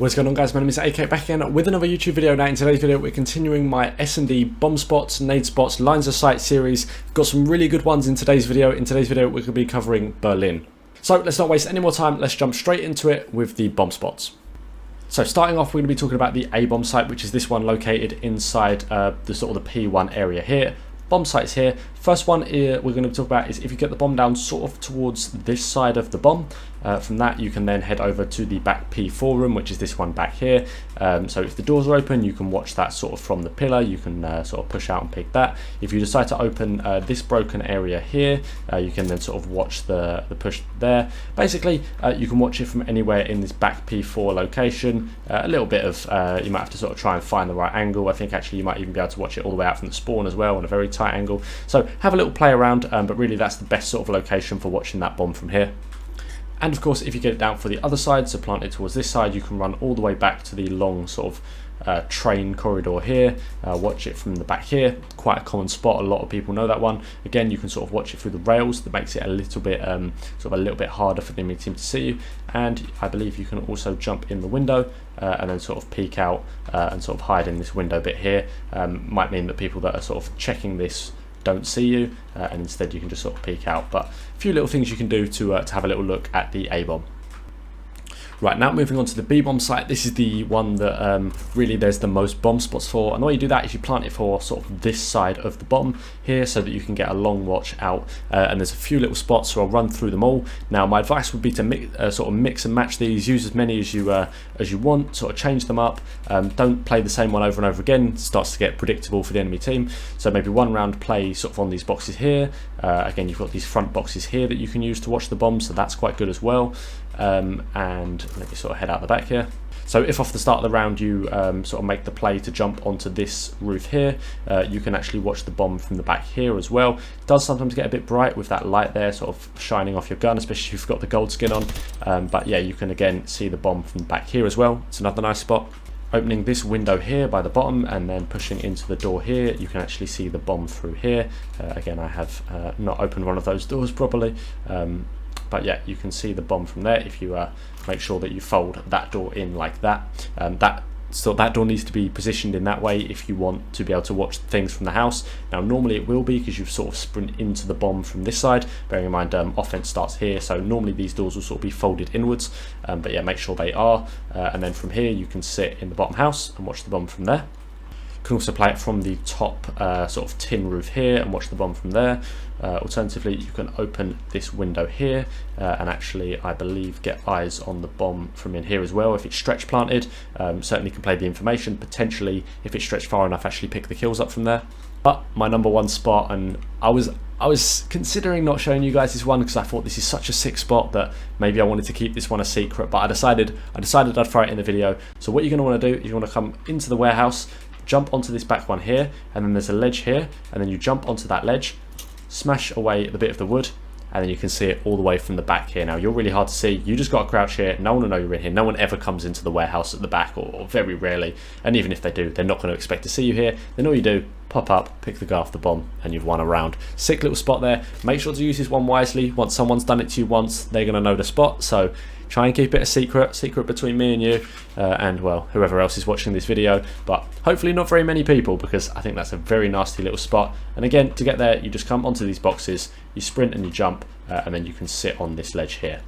What's going on, guys? My name is AK, back again with another YouTube video. Now in today's video we're continuing my SND bomb spots, nade spots, lines of sight series. Got some really good ones in today's video. In today's video we're going to be covering Berlin. So let's not waste any more time, let's jump straight into it with the bomb spots. So starting off, we're going to be talking about the A bomb site, which is this one located inside the sort of the P1 area here. Bomb sites here. First one we're going to talk about is if you get the bomb down sort of towards this side of the bomb. From that you can then head over to the back P4 room, which is this one back here. So if the doors are open, you can watch that sort of from the pillar. You can sort of push out and pick that. If you decide to open this broken area here, you can then sort of watch the push there. Basically you can watch it from anywhere in this back P4 location. A little bit of you might have to sort of try and find the right angle. I think actually you might even be able to watch it all the way out from the spawn as well on a very tight angle. So have a little play around, but really that's the best sort of location for watching that bomb from here. And of course, if you get it down for the other side, so plant it towards this side, you can run all the way back to the long sort of train corridor here. Watch it from the back here. Quite a common spot, a lot of people know that one. Again, you can sort of watch it through the rails. That makes it a little bit sort of a little bit harder for the enemy team to see you. And I believe you can also jump in the window and then sort of peek out and sort of hide in this window bit here. Might mean that people that are sort of checking this don't see you, and instead you can just sort of peek out. But a few little things you can do to have a little look at the A bomb. Right, now moving on to the B bomb site. This is the one that really there's the most bomb spots for, and the way you do that is you plant it for sort of this side of the bomb here so that you can get a long watch out, and there's a few little spots, so I'll run through them all. Now my advice would be to sort of mix and match these, use as many as you want, sort of change them up. Don't play the same one over and over again, it starts to get predictable for the enemy team. So maybe one round play sort of on these boxes here. Again, you've got these front boxes here that you can use to watch the bomb, so that's quite good as well. And let me sort of head out the back here. So if off the start of the round you sort of make the play to jump onto this roof here, you can actually watch the bomb from the back here as well. It does sometimes get a bit bright with that light there sort of shining off your gun, especially if you've got the gold skin on. But yeah, you can again see the bomb from the back here as well. It's another nice spot. Opening this window here by the bottom and then pushing into the door here, you can actually see the bomb through here. Again, I have not opened one of those doors properly. But yeah, you can see the bomb from there if you make sure that you fold that door in like that. That door needs to be positioned in that way if you want to be able to watch things from the house. Now normally it will be because you've sort of sprint into the bomb from this side. Bearing in mind offense starts here, so normally these doors will sort of be folded inwards. But yeah, make sure they are. And then from here you can sit in the bottom house and watch the bomb from there. You can also play it from the top sort of tin roof here and watch the bomb from there. Alternatively, you can open this window here and actually, I believe, get eyes on the bomb from in here as well. If it's stretch planted, certainly can play the information. Potentially, if it's stretched far enough, actually pick the kills up from there. But my number one spot, and I was considering not showing you guys this one because I thought this is such a sick spot that maybe I wanted to keep this one a secret, but I decided I'd throw it in the video. So what you're going to want to do is you want to come into the warehouse, jump onto this back one here, and then there's a ledge here, and then you jump onto that ledge, smash away the bit of the wood, and then you can see it all the way from the back here. Now you're really hard to see, you just got to crouch here, no one will know you're in here, no one ever comes into the warehouse at the back, or very rarely, and even if they do, they're not going to expect to see you here. Then all you do, pop up, pick the guy off the bomb, and you've won a round. Sick little spot there. Make sure to use this one wisely. Once someone's done it to you once, they're going to know the spot, so try and keep it a secret between me and you, and well, whoever else is watching this video, but hopefully not very many people, because I think that's a very nasty little spot. And again, to get there, you just come onto these boxes, you sprint and you jump, and then you can sit on this ledge here.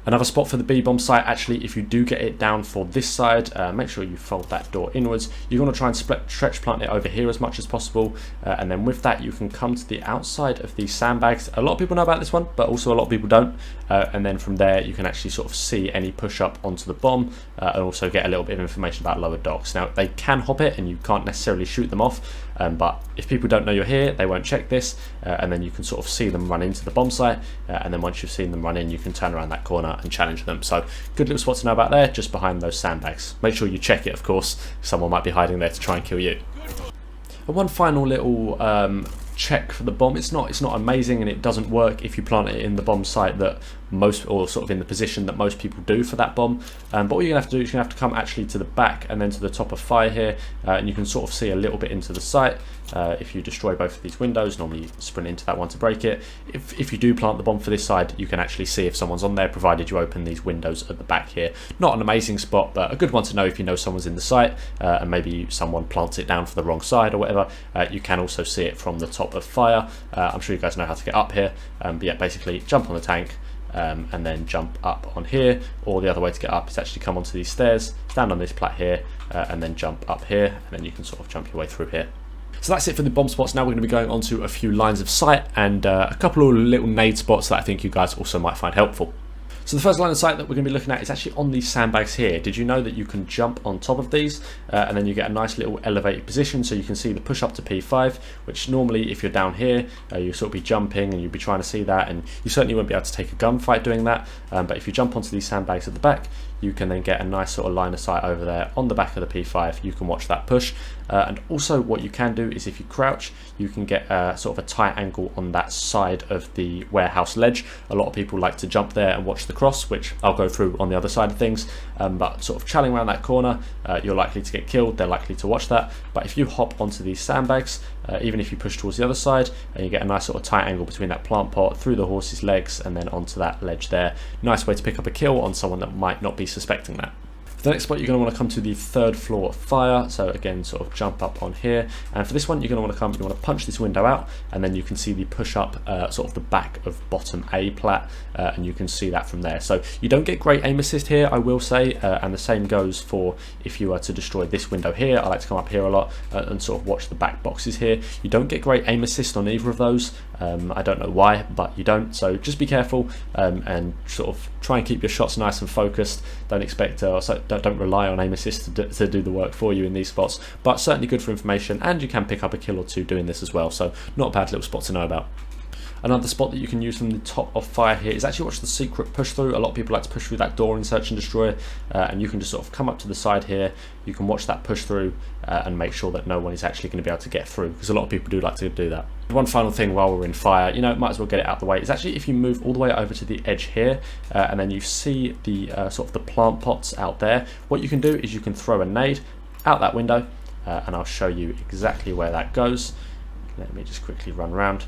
Another spot for the B bomb site, actually, if you do get it down for this side, make sure you fold that door inwards. You want to try and stretch plant it over here as much as possible, and then with that you can come to the outside of these sandbags. A lot of people know about this one, but also a lot of people don't. And then from there you can actually sort of see any push up onto the bomb, and also get a little bit of information about lower docks. Now they can hop it and you can't necessarily shoot them off, but if people don't know you're here, they won't check this, and then you can sort of see them run into the bomb site, and then once you've seen them run in, you can turn around that corner and challenge them. So good little spot to know about there, just behind those sandbags. Make sure you check it, of course, someone might be hiding there to try and kill you. And one final little check for the bomb. It's not amazing, and it doesn't work if you plant it in the bomb site that most, or sort of in the position that most people do for that bomb. But what you're going to have to do is you're going to have to come actually to the back and then to the top of fire here, and you can sort of see a little bit into the site. If you destroy both of these windows, normally you sprint into that one to break it. If you do plant the bomb for this side, you can actually see if someone's on there, provided you open these windows at the back here. Not an amazing spot, but a good one to know if you know someone's in the site, and maybe someone plants it down for the wrong side or whatever. You can also see it from the top of fire. I'm sure you guys know how to get up here, but yeah, basically jump on the tank, and then jump up on here, or the other way to get up is actually come onto these stairs, stand on this plat here, and then jump up here, and then you can sort of jump your way through here. So that's it for the bomb spots. Now we're going to be going on to a few lines of sight and a couple of little nade spots that I think you guys also might find helpful. So the first line of sight that we're going to be looking at is actually on these sandbags here. Did you know that you can jump on top of these and then you get a nice little elevated position, so you can see the push up to P5, which normally if you're down here you'll sort of be jumping and you'll be trying to see that, and you certainly won't be able to take a gunfight doing that, but if you jump onto these sandbags at the back, you can then get a nice sort of line of sight over there on the back of the P5. You can watch that push, and also what you can do is if you crouch, you can get sort of a tight angle on that side of the warehouse ledge. A lot of people like to jump there and watch the cross, which I'll go through on the other side of things, but sort of channeling around that corner, you're likely to get killed, they're likely to watch that. But if you hop onto these sandbags, even if you push towards the other side, and you get a nice sort of tight angle between that plant pot, through the horse's legs, and then onto that ledge there. Nice way to pick up a kill on someone that might not be suspecting that. For the next spot, you're going to want to come to the third floor fire, so again sort of jump up on here, and for this one you're going to want to come, you want to punch this window out, and then you can see the push up sort of the back of bottom A plat, and you can see that from there. So you don't get great aim assist here, I will say, and the same goes for if you were to destroy this window here. I like to come up here a lot and sort of watch the back boxes here. You don't get great aim assist on either of those. I don't know why, but you don't, so just be careful and sort of try and keep your shots nice and focused. Don't expect don't rely on aim assist to do the work for you in these spots, but certainly good for information, and you can pick up a kill or two doing this as well, so not a bad little spot to know about. Another spot that you can use from the top of fire here is actually watch the secret push through. A lot of people like to push through that door in Search and Destroy, and you can just sort of come up to the side here. You can watch that push through and make sure that no one is actually going to be able to get through, because a lot of people do like to do that. One final thing while we're in fire, you know, might as well get it out the way, is actually if you move all the way over to the edge here, and then you see the sort of the plant pots out there, what you can do is you can throw a nade out that window, and I'll show you exactly where that goes. Let me just quickly run around.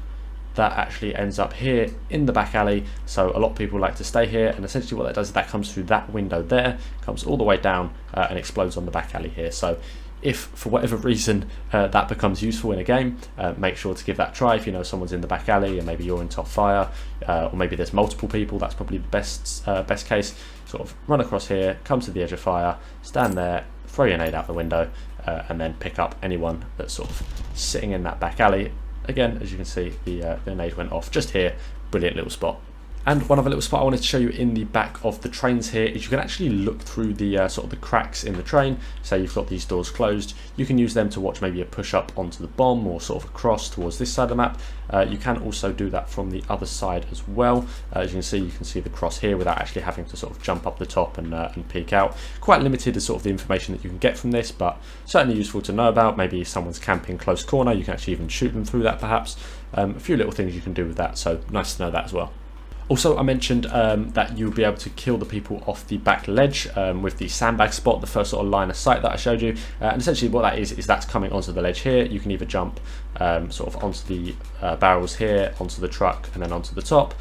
That actually ends up here in the back alley, so a lot of people like to stay here, and essentially what that does is that comes through that window there, comes all the way down, and explodes on the back alley here. So if for whatever reason that becomes useful in a game, make sure to give that a try. If you know someone's in the back alley and maybe you're in top fire, or maybe there's multiple people, that's probably the best case. Sort of run across here, come to the edge of fire, stand there, throw your nade out the window, and then pick up anyone that's sort of sitting in that back alley. Again, as you can see, the nade went off just here. Brilliant little spot. And one other little spot I wanted to show you in the back of the trains here is you can actually look through the sort of the cracks in the train. Say you've got these doors closed, you can use them to watch maybe a push up onto the bomb, or sort of across towards this side of the map. You can also do that from the other side as well. As you can see the cross here without actually having to sort of jump up the top and peek out. Quite limited as sort of the information that you can get from this, but certainly useful to know about. Maybe if someone's camping close corner, you can actually even shoot them through that perhaps. A few little things you can do with that, so nice to know that as well. Also, I mentioned that you'll be able to kill the people off the back ledge with the sandbag spot, the first sort of line of sight that I showed you. And essentially what that is that's coming onto the ledge here. You can either jump sort of onto the barrels here, onto the truck, and then onto the top,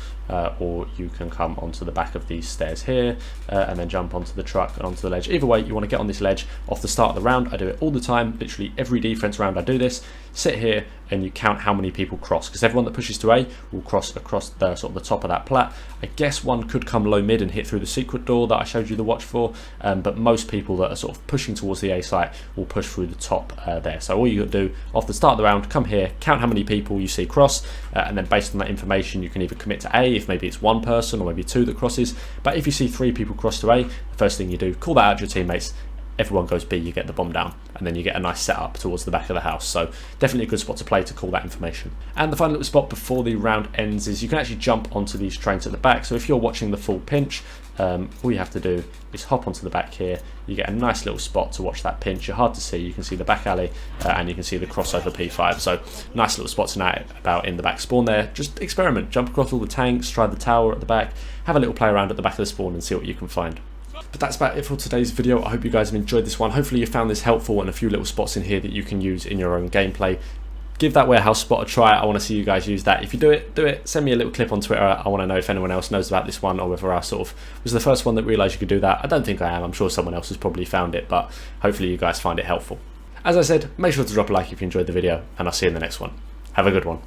or you can come onto the back of these stairs here and then jump onto the truck and onto the ledge. Either way, you want to get on this ledge off the start of the round. I do it all the time, literally every defense round I do this. Sit here and you count how many people cross, because everyone that pushes to A will cross across the sort of the top of that plat. I guess one could come low mid and hit through the secret door that I showed you the watch for, but most people that are sort of pushing towards the A site will push through the top there. So all you got to do off the start of the round, come here, count how many people you see cross, and then based on that information you can either commit to A if maybe it's one person or maybe two that crosses. But if you see 3 people cross to A, the first thing you do, call that out to your teammates, everyone goes B, you get the bomb down, and then you get a nice setup towards the back of the house. So definitely a good spot to play to call that information. And the final little spot before the round ends is you can actually jump onto these trains at the back. So if you're watching the full pinch, all you have to do is hop onto the back here. You get a nice little spot to watch that pinch. You're hard to see. You can see the back alley and you can see the crossover P5. So nice little spot to know about in the back spawn there. Just experiment, jump across all the tanks, try the tower at the back, have a little play around at the back of the spawn and see what you can find. But that's about it for today's video. I hope you guys have enjoyed this one. Hopefully you found this helpful and a few little spots in here that you can use in your own gameplay. Give that warehouse spot a try. I want to see you guys use that. If you do it, send me a little clip on Twitter. I want to know if anyone else knows about this one or whether I sort of was the first one that realised you could do that. I don't think I am. I'm sure someone else has probably found it, but hopefully you guys find it helpful. As I said, make sure to drop a like if you enjoyed the video, and I'll see you in the next one. Have a good one.